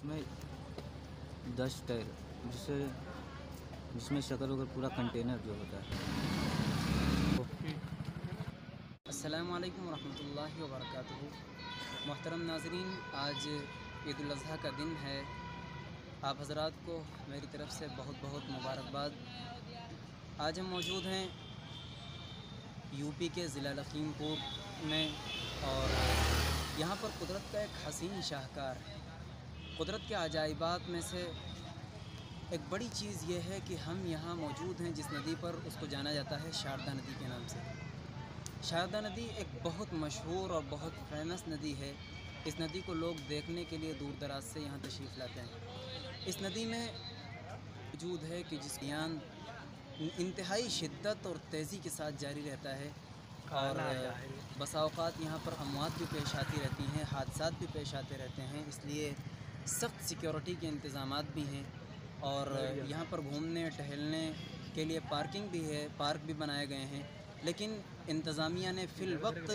उसमें 10 टायर जिसमें शक्कर वगैरह पूरा कंटेनर जो होता है। अस्सलामु अलैकुम वरहमतुल्लाहि वबरकातुहू। मोहतरम नाज़रीन, आज ईद उल अज़हा का दिन है। आप हज़रात को मेरी तरफ़ से बहुत बहुत मुबारकबाद। आज हम मौजूद हैं यूपी के ज़िला लखीमपुर में और यहाँ पर कुदरत का एक हसीन शाहकार है। कुदरत के अजाइबात में से एक बड़ी चीज़ ये है कि हम यहाँ मौजूद हैं जिस नदी पर, उसको जाना जाता है शारदा नदी के नाम से। शारदा नदी एक बहुत मशहूर और बहुत फेमस नदी है। इस नदी को लोग देखने के लिए दूर दराज से यहाँ तशरीफ़ लाते हैं। इस नदी में मौजूद है कि जिस बयान इंतहाई शिद्दत और तेज़ी के साथ जारी रहता है और बसा औक़ात यहाँ पर अमवात भी पेश आती रहती हैं, हादसात भी पेश आते रहते हैं। इसलिए सख्त सिक्योरिटी के इंतज़ामात भी हैं और यहाँ पर घूमने टहलने के लिए पार्किंग भी है, पार्क भी बनाए गए हैं। लेकिन इंतज़ामिया ने फ़िल वक्त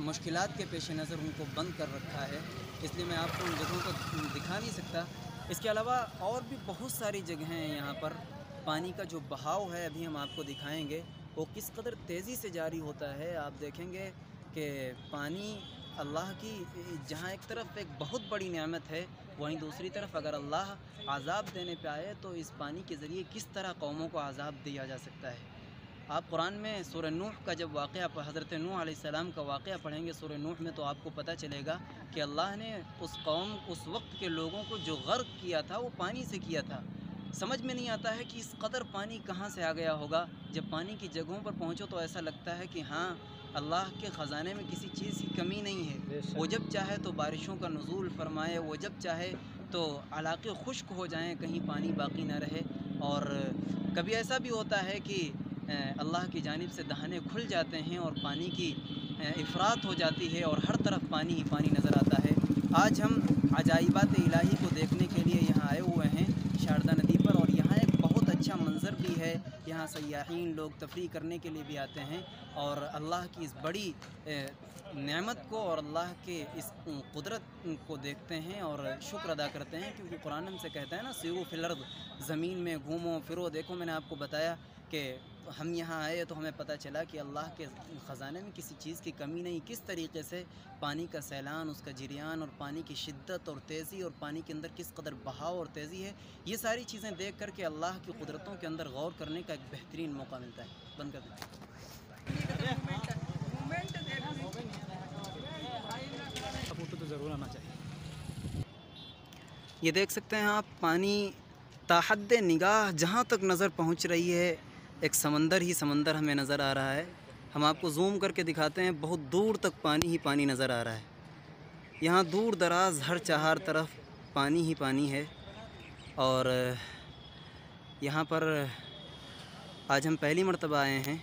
मुश्किलात के पेश नज़र उनको बंद कर रखा है, इसलिए मैं आपको उन जगहों को दिखा नहीं सकता। इसके अलावा और भी बहुत सारी जगहें हैं यहाँ पर। पानी का जो बहाव है अभी हम आपको दिखाएंगे, वो किस कदर तेज़ी से जारी होता है। आप देखेंगे कि पानी अल्लाह की जहाँ एक तरफ एक बहुत बड़ी नेमत है, वहीं दूसरी तरफ अगर अल्लाह आज़ाब देने पे आए तो इस पानी के ज़रिए किस तरह कौमों को आज़ाब दिया जा सकता है। आप कुरान में सूरह नूह का जब वाक़या हज़रत नूह अलैहिस्सलाम का वाक़या पढ़ेंगे सूरह नूह में, तो आपको पता चलेगा कि अल्लाह ने उस कौम, उस वक्त के लोगों को जो गर्क किया था वो पानी से किया था। समझ में नहीं आता है कि इस कदर पानी कहाँ से आ गया होगा। जब पानी की जगहों पर पहुँचो तो ऐसा लगता है कि हाँ, अल्लाह के ख़जाने में किसी चीज़ की कमी नहीं है। वो जब चाहे तो बारिशों का नुज़ूल फरमाए, वो जब चाहे तो इलाके खुश्क हो जाएं, कहीं पानी बाकी ना रहे। और कभी ऐसा भी होता है कि अल्लाह की जानिब से दहाने खुल जाते हैं और पानी की इफ़रात हो जाती है और हर तरफ पानी ही पानी नज़र आता है। आज हम अजाइबात इलाही को देखने के लिए यहाँ आए हुए हैं शारदा नदी पर, और यहाँ एक बहुत अच्छा मंज़र भी है। यहाँ सयाहीन लोग तफरीह करने के लिए भी आते हैं और अल्लाह की इस बड़ी नेमत को और अल्लाह के इस कुदरत को देखते हैं और शुक्र अदा करते हैं। क्योंकि कुरान हमसे कहता है ना, सीरू फिल अर्द, ज़मीन में घूमो फिरो देखो। मैंने आपको बताया कि हम यहाँ आए तो हमें पता चला कि अल्लाह के ख़जाने में किसी चीज़ की कमी नहीं। किस तरीके से पानी का सैलान, उसका जरियान और पानी की शिद्दत और तेज़ी और पानी के अंदर किस कदर बहाव और तेज़ी है, ये सारी चीज़ें देख कर के अल्लाह की कुदरतों के अंदर गौर करने का एक बेहतरीन मौका मिलता है। बंद कर दें। फोटो तो ज़रूर आना चाहिए। ये देख सकते हैं आप, पानी ताहद्दे निगाह जहाँ तक नज़र पहुँच रही है, एक समंदर ही समंदर हमें नज़र आ रहा है। हम आपको जूम करके दिखाते हैं, बहुत दूर तक पानी ही पानी नज़र आ रहा है। यहाँ दूर दराज हर चार तरफ पानी ही पानी है। और यहाँ पर आज हम पहली मर्तबा आए हैं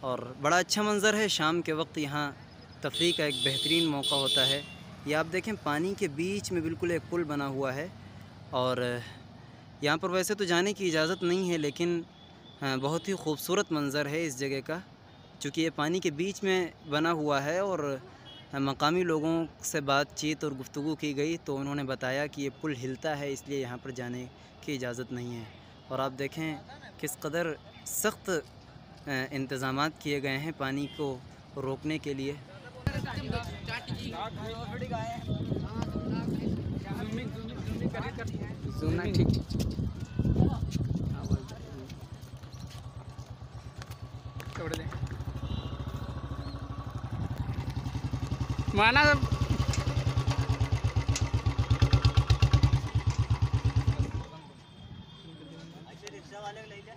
और बड़ा अच्छा मंज़र है। शाम के वक्त यहाँ तफरीह का एक बेहतरीन मौका होता है। ये आप देखें, पानी के बीच में बिल्कुल एक पुल बना हुआ है और यहाँ पर वैसे तो जाने की इजाज़त नहीं है, लेकिन बहुत ही खूबसूरत मंज़र है इस जगह का। चूँकि ये पानी के बीच में बना हुआ है और मकामी लोगों से बातचीत और गुफ्तगू की गई तो उन्होंने बताया कि ये पुल हिलता है, इसलिए यहाँ पर जाने की इजाज़त नहीं है। और आप देखें किस कदर सख्त इंतज़ामात किए गए हैं पानी को रोकने के लिए। ठीक माना रिक्शा वाले को ले जा।